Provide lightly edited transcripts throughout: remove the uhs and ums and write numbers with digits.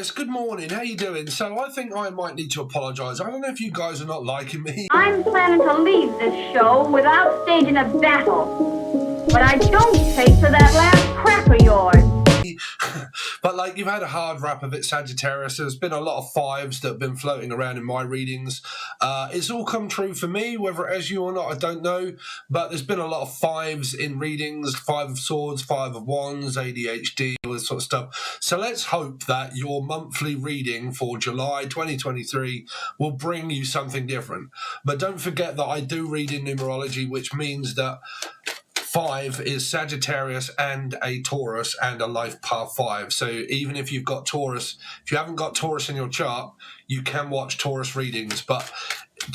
Sagittarius, good morning. How you doing? So I think I might need to apologise. I don't know if you guys are not liking me. I'm planning to leave this show without staging a battle. But I don't take to that last crap of yours. But like, you've had a hard rap of it, Sagittarius. There's been a lot of fives that have been floating around in my readings. It's all come true for me, whether it has you or not, I don't know. But there's been a lot of fives in readings, 5 of swords, 5 of wands, ADHD, all this sort of stuff. So let's hope that your monthly reading for July 2023 will bring you something different. But don't forget that I do read in numerology, which means that 5 is Sagittarius and a Taurus and a life path 5. So even if you've got Taurus, if you haven't got Taurus in your chart, you can watch Taurus readings. But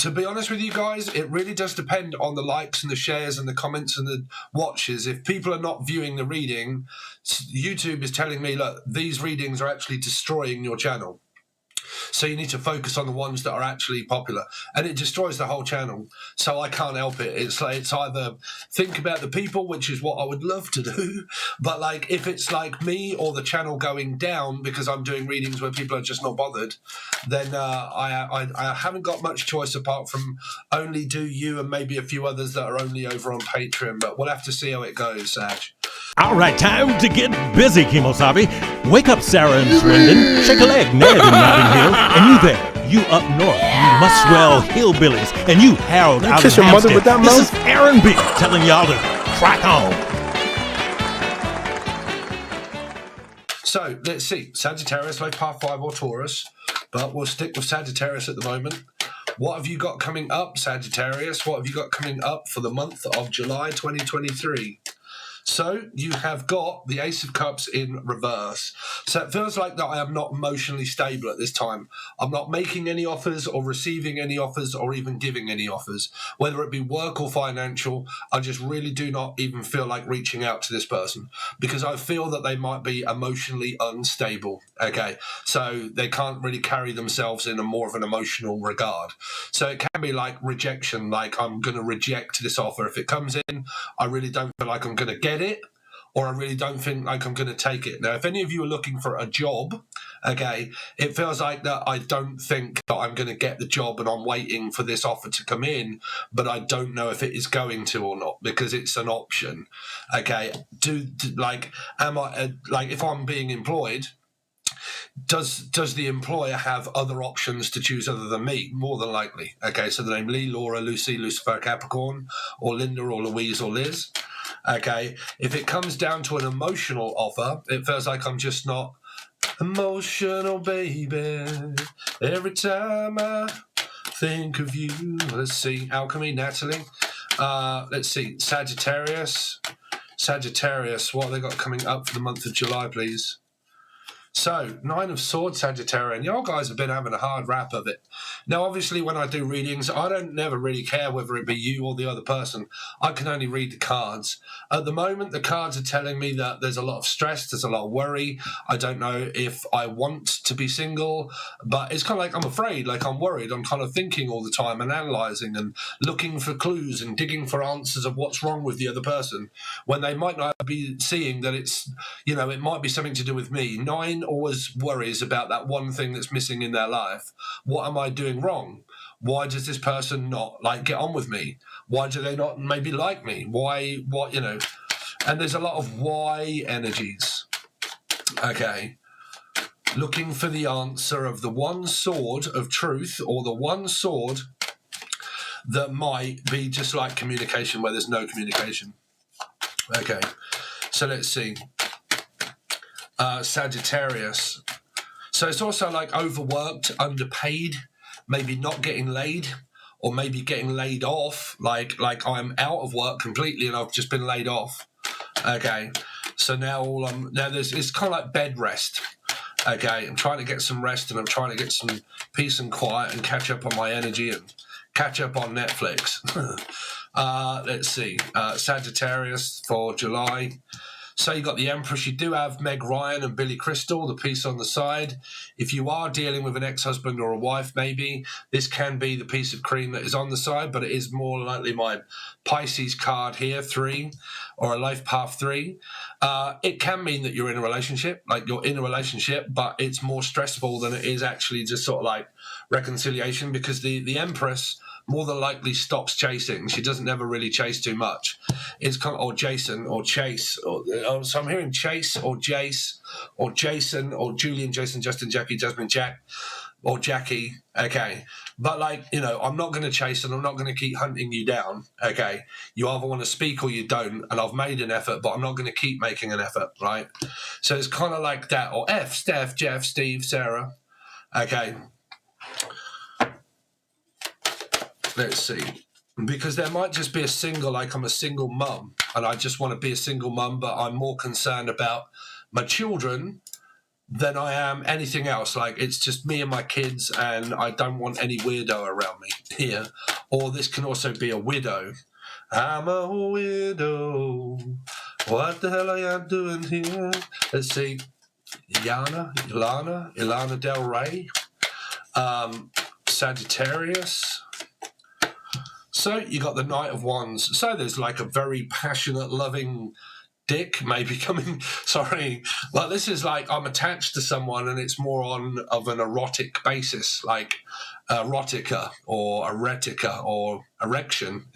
to be honest with you guys, it really does depend on the likes and the shares and the comments and the watches. If people are not viewing the reading, YouTube is telling me, look, these readings are actually destroying your channel. So you need to focus on the ones that are actually popular, and it destroys the whole channel. So I can't help it. It's like, it's either think about the people, which is what I would love to do, but like if it's like me or the channel going down because I'm doing readings where people are just not bothered, then I haven't got much choice apart from only do you and maybe a few others that are only over on Patreon. But we'll have to see how it goes, Sag. All right, time to get busy, Kimosabi. Wake up, Sarah and Swindon. Shake a leg, Ned in Notting Hill. And you there, you up north, you Muswell hillbillies. And you, Harold, out of Hampstead. This is Aaron B. telling y'all to crack on. So, let's see. Sagittarius, life path 5 or Taurus. But we'll stick with Sagittarius at the moment. What have you got coming up, Sagittarius? What have you got coming up for the month of July 2023? So you have got the Ace of Cups in reverse. So it feels like that I am not emotionally stable at this time. I'm not making any offers or receiving any offers or even giving any offers. Whether it be work or financial, I just really do not even feel like reaching out to this person because I feel that they might be emotionally unstable. Okay, so they can't really carry themselves in a more of an emotional regard. So it can be like rejection, like I'm going to reject this offer. If it comes in, I really don't feel like I'm going to get it, or I really don't think like I'm going to take it. Now, if any of you are looking for a job, okay, it feels like that I don't think that I'm going to get the job and I'm waiting for this offer to come in, but I don't know if it is going to or not because it's an option. Okay, am I like if I'm being employed, does the employer have other options to choose other than me? More than likely. Okay, so the name Lee, Laura, Lucy, Lucifer, Capricorn, or Linda, or Louise, or Liz. Okay, if it comes down to an emotional offer, it feels like I'm just not emotional, baby. Every time I think of you. Let's see, Alchemy, Natalie. Let's see, Sagittarius. Sagittarius, what have they got coming up for the month of July, please? So, 9 of Swords, Sagittarius, and y'all guys have been having a hard rap of it. Now, obviously, when I do readings, I don't never really care whether it be you or the other person. I can only read the cards. At the moment, the cards are telling me that there's a lot of stress, there's a lot of worry. I don't know if I want to be single, but it's kind of like I'm afraid, like I'm worried. I'm kind of thinking all the time and analysing and looking for clues and digging for answers of what's wrong with the other person when they might not be seeing that it's, you know, it might be something to do with me. 9 always worries about that one thing that's missing in their life. What am I doing wrong? Why does this person not like get on with me? Why do they not maybe like me? Why, what, you know? And there's a lot of why energies. Okay. Looking for the answer of the one sword of truth or the one sword that might be just like communication where there's no communication. Okay. So let's see. Sagittarius. So it's also like overworked, underpaid, maybe not getting laid, or maybe getting laid off, like I'm out of work completely and I've just been laid off. Okay, so now it's kind of like bed rest. Okay, I'm trying to get some rest and I'm trying to get some peace and quiet and catch up on my energy and catch up on Netflix. Let's see, Sagittarius for July. So you got the Empress. You do have Meg Ryan and Billy Crystal, the piece on the side. If you are dealing with an ex-husband or a wife, maybe this can be the piece of cream that is on the side, but it is more likely my Pisces card here, 3, or a life path 3. It can mean that you're in a relationship, like you're in a relationship, but it's more stressful than it is actually just sort of like reconciliation, because the Empress more than likely stops chasing. She doesn't ever really chase too much. It's kind of, or Jason or Chase. So I'm hearing Chase or Jace or Jason or Julian, Jason, Justin, Jackie, Jasmine, Jack, or Jackie. Okay. But like, you know, I'm not going to chase and I'm not going to keep hunting you down. Okay. You either want to speak or you don't. And I've made an effort, but I'm not going to keep making an effort. Right. So it's kind of like that. Or F, Steph, Jeff, Steve, Sarah. Okay. Let's see, because there might just be a single, like I'm a single mum and I just want to be a single mum, but I'm more concerned about my children than I am anything else. Like it's just me and my kids and I don't want any weirdo around me here. Or this can also be a widow. I'm a widow. What the hell are you doing here? Let's see. Ilana Del Rey. Sagittarius. So you got the Knight of Wands. So there's like a very passionate, loving dick maybe coming. Sorry. Like this is like I'm attached to someone and it's more on of an erotic basis, like erotica or eretica or erection.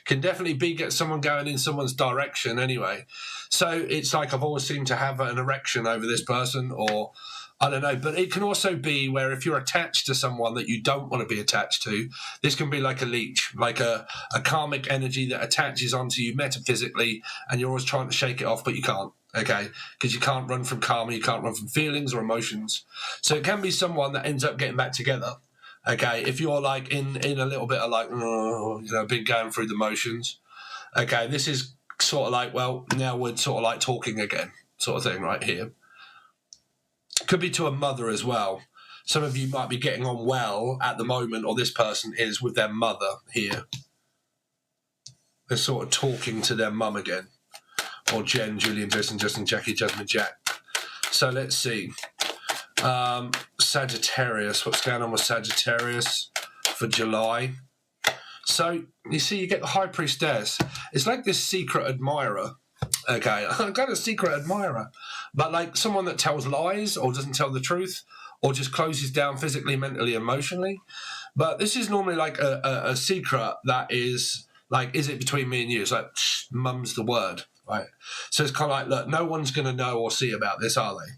Can definitely be get someone going in someone's direction anyway. So it's like I've always seemed to have an erection over this person, or I don't know, but it can also be where if you're attached to someone that you don't want to be attached to, this can be like a leech, like a karmic energy that attaches onto you metaphysically, and you're always trying to shake it off, but you can't, okay? Because you can't run from karma, you can't run from feelings or emotions. So it can be someone that ends up getting back together, okay? If you're like in a little bit of like, been going through the motions, okay? This is sort of like, well, now we're sort of like talking again, sort of thing right here. Could be to a mother as well. Some of you might be getting on well at the moment, or this person is with their mother here. They're sort of talking to their mum again. Or Jen, Julian, Jason, Justin, Jackie, Jasmine, Jack. So let's see. Sagittarius. What's going on with Sagittarius for July? So you see, you get the High Priestess. It's like this secret admirer. Okay, I've got a secret admirer, but like someone that tells lies or doesn't tell the truth or just closes down physically, mentally, emotionally. But this is normally like a secret that is like, is it between me and you? It's like, shh, mum's the word, right? So it's kind of like, look, no one's going to know or see about this, are they?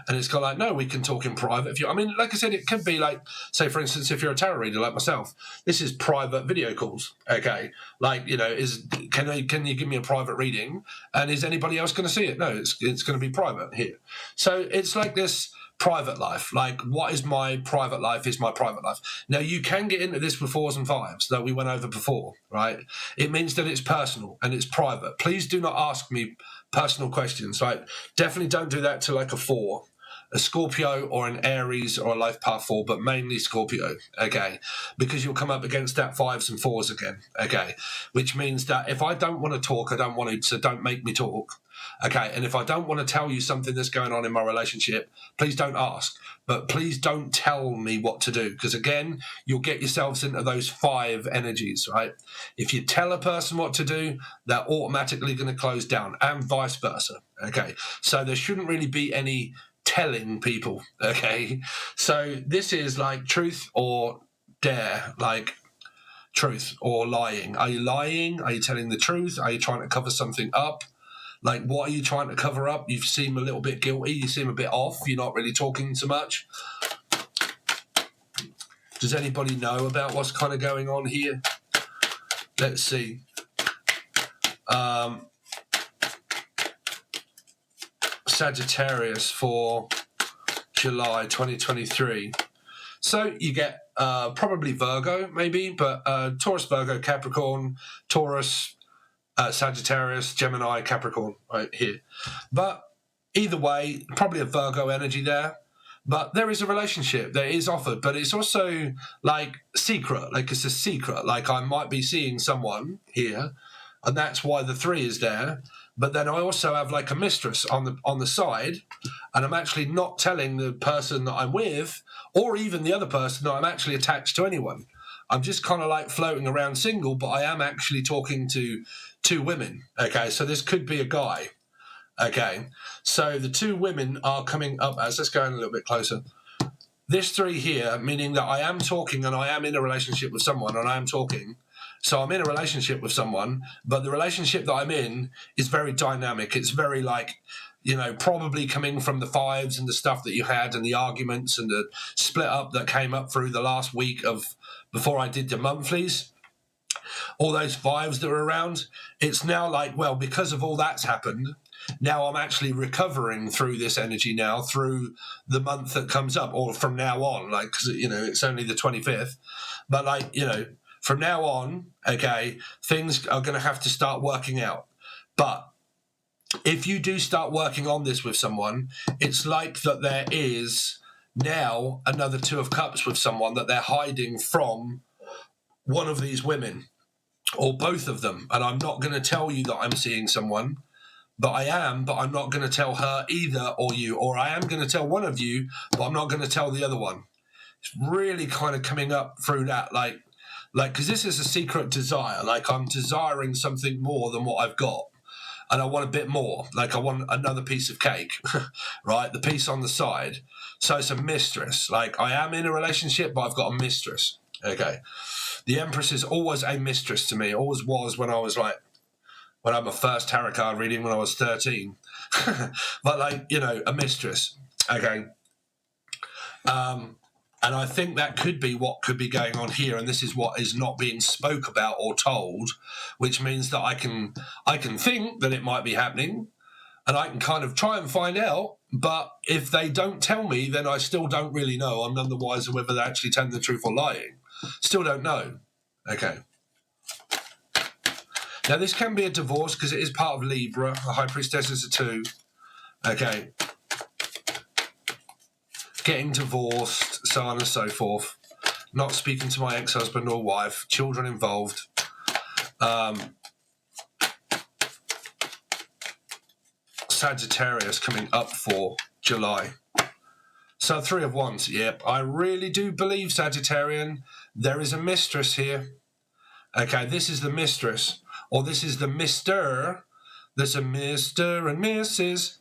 And it's kind of like, no, we can talk in private. If you, I mean, like I said, it could be like, say, for instance, if you're a tarot reader like myself, this is private video calls, okay? Like, you know, can you give me a private reading? And is anybody else going to see it? No, it's going to be private here. So it's like this private life. Like, what is my private life is my private life. Now, you can get into this with 4s and 5s that we went over before, right? It means that it's personal and it's private. Please do not ask me personal questions, right? Definitely don't do that to like a 4, a Scorpio or an Aries or a life path 4, but mainly Scorpio, okay? Because you'll come up against that 5s and 4s again, okay? Which means that if I don't want to talk, I don't want to, so don't make me talk, okay? And if I don't want to tell you something that's going on in my relationship, please don't ask, but please don't tell me what to do, because again, you'll get yourselves into those 5 energies, right? If you tell a person what to do, they're automatically going to close down, and vice versa, okay? So there shouldn't really be any telling people, okay? So this is like truth or dare, like truth or lying. Are you lying? Are you telling the truth? Are you trying to cover something up? Like, what are you trying to cover up? You seem a little bit guilty. You seem a bit off. You're not really talking so much. Does anybody know about what's kind of going on here? Let's see. Sagittarius for July 2023. So you get probably Virgo, maybe, but Taurus, Virgo, Capricorn, Taurus, Sagittarius, Gemini, Capricorn, right here. But either way, probably a Virgo energy there. But there is a relationship that is offered, but it's also like secret, like it's a secret. Like I might be seeing someone here, and that's why the 3 is there. but then I also have like a mistress on the side, and I'm actually not telling the person that I'm with, or even the other person, that I'm actually attached to anyone. I'm just kind of like floating around single, but I am actually talking to 2 women. Okay, so this could be a guy. Okay, so the 2 women are coming up as, let's go in a little bit closer. This 3 here, meaning that I am talking and I am in a relationship with someone and I am talking. So I'm in a relationship with someone, but the relationship that I'm in is very dynamic. It's very like, you know, probably coming from the 5s and the stuff that you had and the arguments and the split up that came up through the last week of before I did the monthlies. All those 5s that were around, it's now like, well, because of all that's happened, now I'm actually recovering through this energy now through the month that comes up, or from now on, like, because, you know, it's only the 25th. But, like, you know, from now on, okay, things are going to have to start working out. But if you do start working on this with someone, it's like that there is now another 2 of Cups with someone that they're hiding from one of these women or both of them. And I'm not going to tell you that I'm seeing someone. But I'm not going to tell her either, or you, or I am going to tell one of you, but I'm not going to tell the other one. It's really kind of coming up through that, like, because this is a secret desire. Like, I'm desiring something more than what I've got, and I want a bit more. Like, I want another piece of cake, right? The piece on the side. So it's a mistress. Like, I am in a relationship, but I've got a mistress. Okay. The Empress is always a mistress to me. It always was when I was like, when I had my first tarot card reading when I was 13. But, like, you know, a mistress. Okay. And I think that could be what could be going on here, and this is what is not being spoke about or told, which means that I can think that it might be happening, and I can kind of try and find out, but if they don't tell me, then I still don't really know. I'm none the wiser whether they're actually telling the truth or lying. Still don't know. Okay. Now, this can be a divorce because it is part of Libra. The High Priestess is a 2. Okay. Getting divorced, so on and so forth. Not speaking to my ex-husband or wife. Children involved. Sagittarius coming up for July. So 3 of Wands. Yep, I really do believe, Sagittarian, there is a mistress here. Okay, this is the mistress. Or this is the Mr. There's a Mr. and Mrs.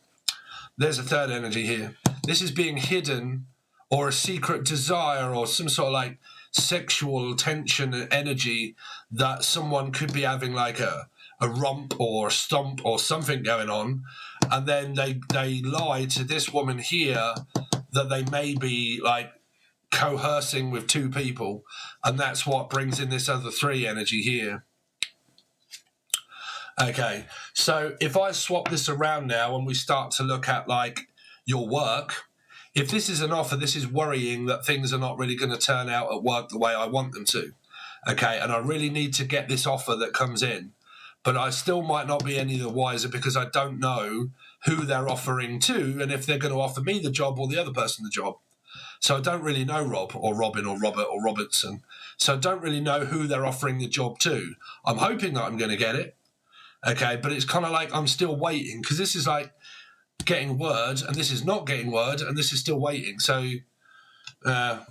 There's a 3rd energy here. This is being hidden, or a secret desire, or some sort of like sexual tension and energy that someone could be having, like a romp or a stomp or something going on. And then they lie to this woman here that they may be like coercing with 2 people. And that's what brings in this other 3 energy here. Okay, so if I swap this around now and we start to look at like your work, if this is an offer, this is worrying that things are not really going to turn out at work the way I want them to. Okay, and I really need to get this offer that comes in, but I still might not be any the wiser because I don't know who they're offering to and if they're going to offer me the job or the other person the job. So I don't really know Rob or Robin or Robert or Robertson. So I don't really know who they're offering the job to. I'm hoping that I'm going to get it. Okay, but it's kind of like I'm still waiting because this is like getting word and this is not getting word and this is still waiting. So I'm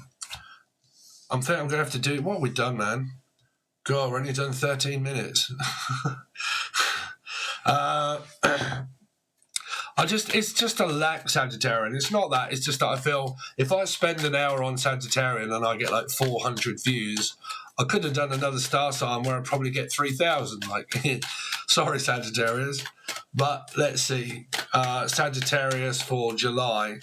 thinking I'm going to have to do... What have we done, man? God, we're only done 13 minutes. It's just a lack, Sagittarian. It's not that. It's just that I feel if I spend an hour on Sagittarian and I get like 400 views, I could have done another star sign where I'd probably get 3,000. Like, sorry, Sagittarius. But let's see. Sagittarius for July.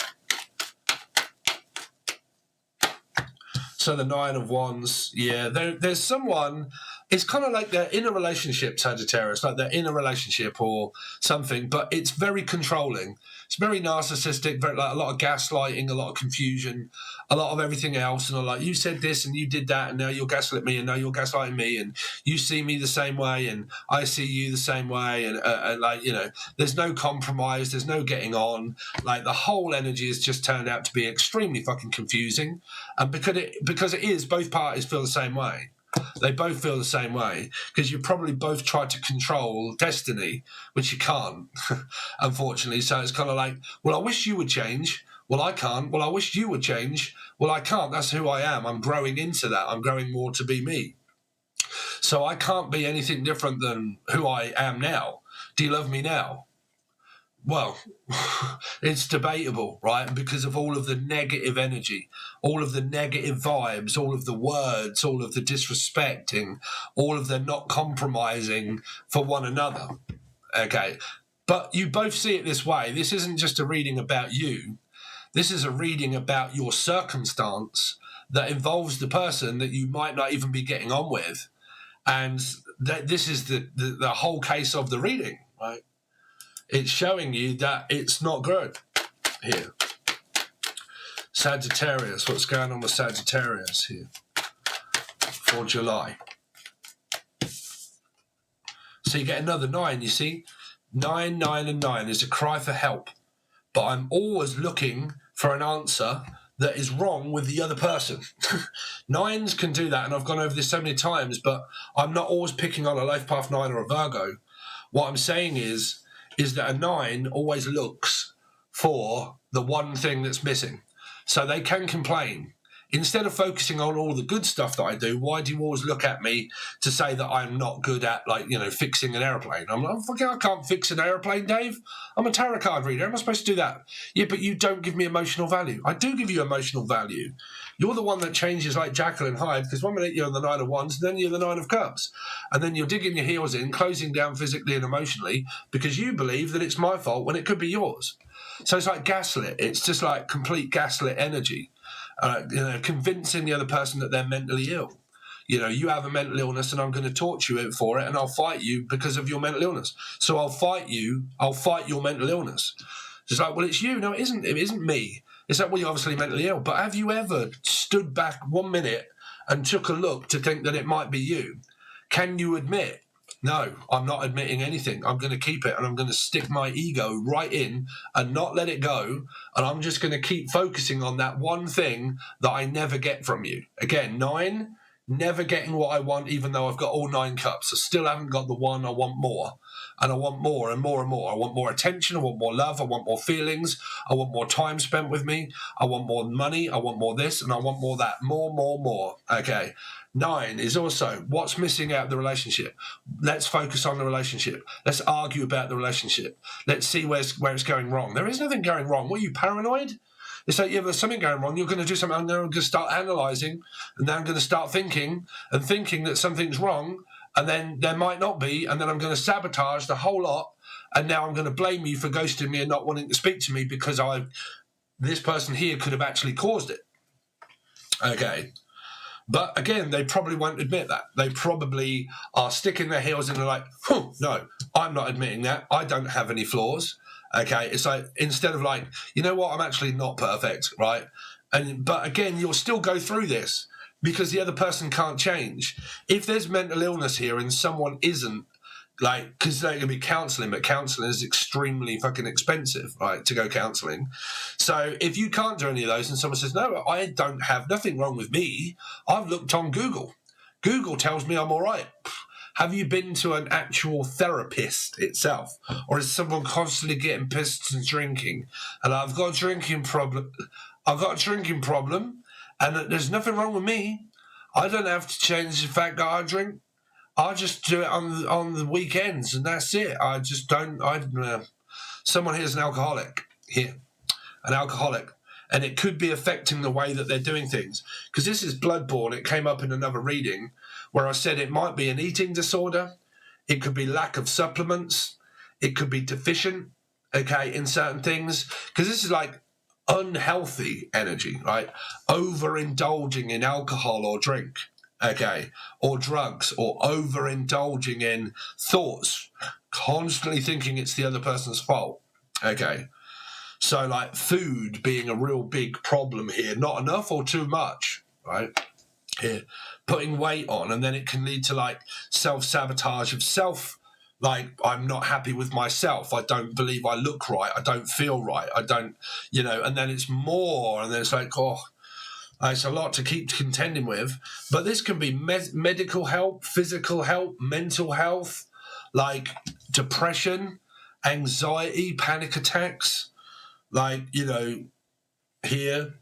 So the 9 of Wands, yeah. There's someone, it's kind of like they're in a relationship, Sagittarius, like they're in a relationship or something, but it's very controlling. It's very narcissistic, very, like a lot of gaslighting, a lot of confusion, a lot of everything else. And I'm like, you said this and you did that, and now you're gaslighting me, and now you're gaslighting me, and you see me the same way, and I see you the same way, and like, you know, there's no compromise, there's no getting on. Like the whole energy has just turned out to be extremely fucking confusing, and because it is, both parties feel the same way. They both feel the same way because you probably both tried to control destiny, which you can't, unfortunately. So it's kind of like, well, I wish you would change. Well, I can't. Well, I wish you would change. Well, I can't. That's who I am. I'm growing into that. I'm growing more to be me. So I can't be anything different than who I am now. Do you love me now? Well, it's debatable, right? Because of all of the negative energy, all of the negative vibes, all of the words, all of the disrespecting, all of the not compromising for one another. Okay. But you both see it this way. This isn't just a reading about you. This is a reading about your circumstance that involves the person that you might not even be getting on with. And this is the whole case of the reading, right? It's showing you that it's not good here. Sagittarius, what's going on with Sagittarius here for July? So you get another 9, you see? 9, 9, and 9 is a cry for help. But I'm always looking for an answer that is wrong with the other person. 9s can do that, and I've gone over this so many times, but I'm not always picking on a life path 9 or a Virgo. What I'm saying is that a 9 always looks for the one thing that's missing. So they can complain. Instead of focusing on all the good stuff that I do, why do you always look at me to say that I'm not good at, fixing an airplane? I'm like, I can't fix an airplane, Dave. I'm a tarot card reader. How am I supposed to do that? Yeah, but you don't give me emotional value. I do give you emotional value. You're the one that changes like Jekyll and Hyde, because 1 minute you're the 9 of Wands, and then you're the 9 of Cups. And then you're digging your heels in, closing down physically and emotionally, because you believe that it's my fault when it could be yours. So it's like gaslit. It's just like complete gaslit energy. Convincing the other person that they're mentally ill. You have a mental illness and I'm going to torture you for it, and I'll fight you because of your mental illness. So I'll fight you. I'll fight your mental illness. It's like, well, it's you. No, it isn't. It isn't me. It's like, well, you're obviously mentally ill. But have you ever stood back 1 minute and took a look to think that it might be you? Can you admit, no, I'm not admitting anything. I'm going to keep it, and I'm going to stick my ego right in and not let it go. And I'm just going to keep focusing on that one thing that I never get from you. Again, 9, never getting what I want, even though I've got all 9 cups. I still haven't got the one. I want more. And I want more and more and more. I want more attention. I want more love. I want more feelings. I want more time spent with me. I want more money. I want more this, and I want more that. More. Okay. 9 is also what's missing out of the relationship. Let's focus on the relationship. Let's argue about the relationship. Let's see where it's going wrong. There is nothing going wrong. What, are you paranoid? It's like, yeah, there's something going wrong. You're going to do something. I'm going to start analysing, and then I'm going to start thinking that something's wrong, and then there might not be, and then I'm going to sabotage the whole lot, and now I'm going to blame you for ghosting me and not wanting to speak to me because this person here could have actually caused it. Okay. But again, they probably won't admit that. They probably are sticking their heels in and like, no, I'm not admitting that. I don't have any flaws. Okay. It's like, instead of like, you know what, I'm actually not perfect, right? But again, you'll still go through this because the other person can't change. If there's mental illness here and someone isn't, like, because they're going to be counselling, but counselling is extremely fucking expensive, right, to go counselling. So if you can't do any of those and someone says, no, I don't have nothing wrong with me, I've looked on Google. Google tells me I'm all right. Have you been to an actual therapist itself? Or is someone constantly getting pissed and drinking? And I've got a drinking problem. And there's nothing wrong with me. I don't have to change the fact that I drink. I just do it on the weekends, and that's it. I just don't. Someone here's an alcoholic here, and it could be affecting the way that they're doing things. Because this is bloodborne. It came up in another reading where I said it might be an eating disorder. It could be lack of supplements. It could be deficient, okay, in certain things. Because this is like unhealthy energy, right? Overindulging in alcohol or drink. Okay, or drugs, or overindulging in thoughts, constantly thinking it's the other person's fault. Okay, so like food being a real big problem here, not enough or too much, right? Here, putting weight on, and then it can lead to like self-sabotage of self. Like, I'm not happy with myself. I don't believe I look right. I don't feel right. I don't, and then it's more, and then it's like, It's a lot to keep contending with, but this can be medical help, physical help, mental health, like depression, anxiety, panic attacks, like, you know, here.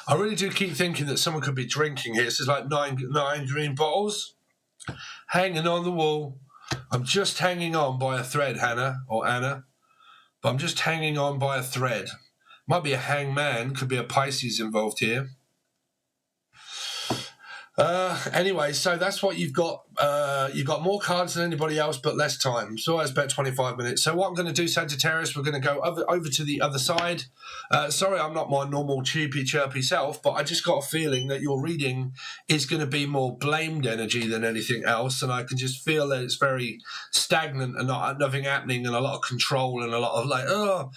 I really do keep thinking that someone could be drinking here. This is like nine green bottles hanging on the wall. I'm just hanging on by a thread, Hannah or Anna, but I'm just hanging on by a thread. Might be a hangman, could be a Pisces involved here. Anyway, so that's what you've got. You've got more cards than anybody else, but less time. So it's about 25 minutes. So what I'm going to do, Sagittarius, we're going to go over to the other side. Sorry, I'm not my normal chirpy self, but I just got a feeling that your reading is going to be more blamed energy than anything else, and I can just feel that it's very stagnant and nothing happening, and a lot of control and a lot of like, oh.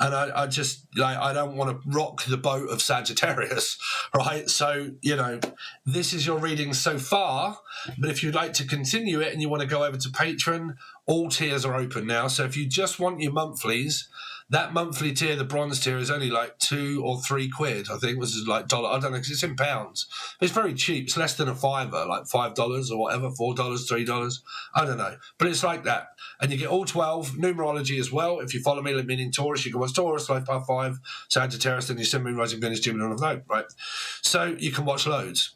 And I just, like, I don't want to rock the boat of Sagittarius, right? So, you know, this is your reading so far. But if you'd like to continue it and you want to go over to Patreon, all tiers are open now. So if you just want your monthlies, that monthly tier, the bronze tier, is only like £2 or £3. I think it was like dollar. I don't know, because it's in pounds. It's very cheap. It's less than a fiver, like $5 or whatever, $4, $3. I don't know. But it's like that. And you get all 12, numerology as well. If you follow me, meaning Taurus, you can watch Taurus, Life Path 5, Sagittarius, then your Sun, Moon, Rising, Venus, Gemini, of Note, right? So you can watch loads.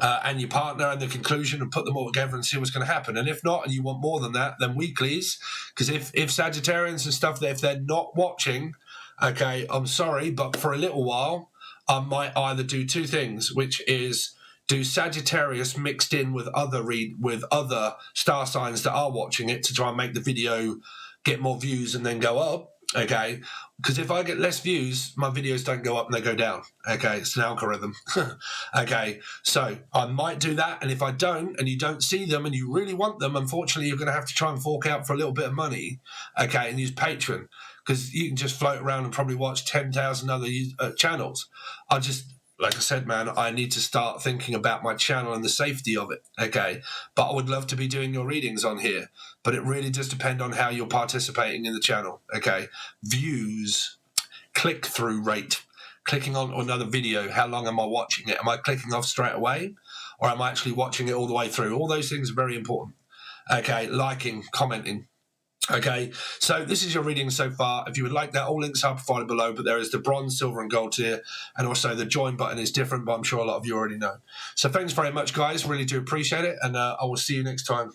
And your partner and the conclusion and put them all together and see what's going to happen. And if not, and you want more than that, then weeklies. Because if Sagittarians and stuff, if they're not watching, okay, I'm sorry, but for a little while, I might either do two things, which is do Sagittarius mixed in with other star signs that are watching it to try and make the video get more views and then go up. Okay, because if I get less views, my videos don't go up and they go down. Okay, it's an algorithm. Okay, so I might do that, and if I don't, and you don't see them, and you really want them, unfortunately, you're going to have to try and fork out for a little bit of money. Okay, and use Patreon, because you can just float around and probably watch 10,000 other channels. Like I said, man, I need to start thinking about my channel and the safety of it, okay? But I would love to be doing your readings on here, but it really does depend on how you're participating in the channel, okay? Views, click-through rate, clicking on another video, how long am I watching it? Am I clicking off straight away, or am I actually watching it all the way through? All those things are very important, okay? Liking, commenting. Okay, so this is your reading so far. If you would like that, all links are provided below, but there is the bronze, silver and gold tier, and also the join button is different, but I'm sure a lot of you already know. So thanks very much, guys. Really do appreciate it, and I will see you next time.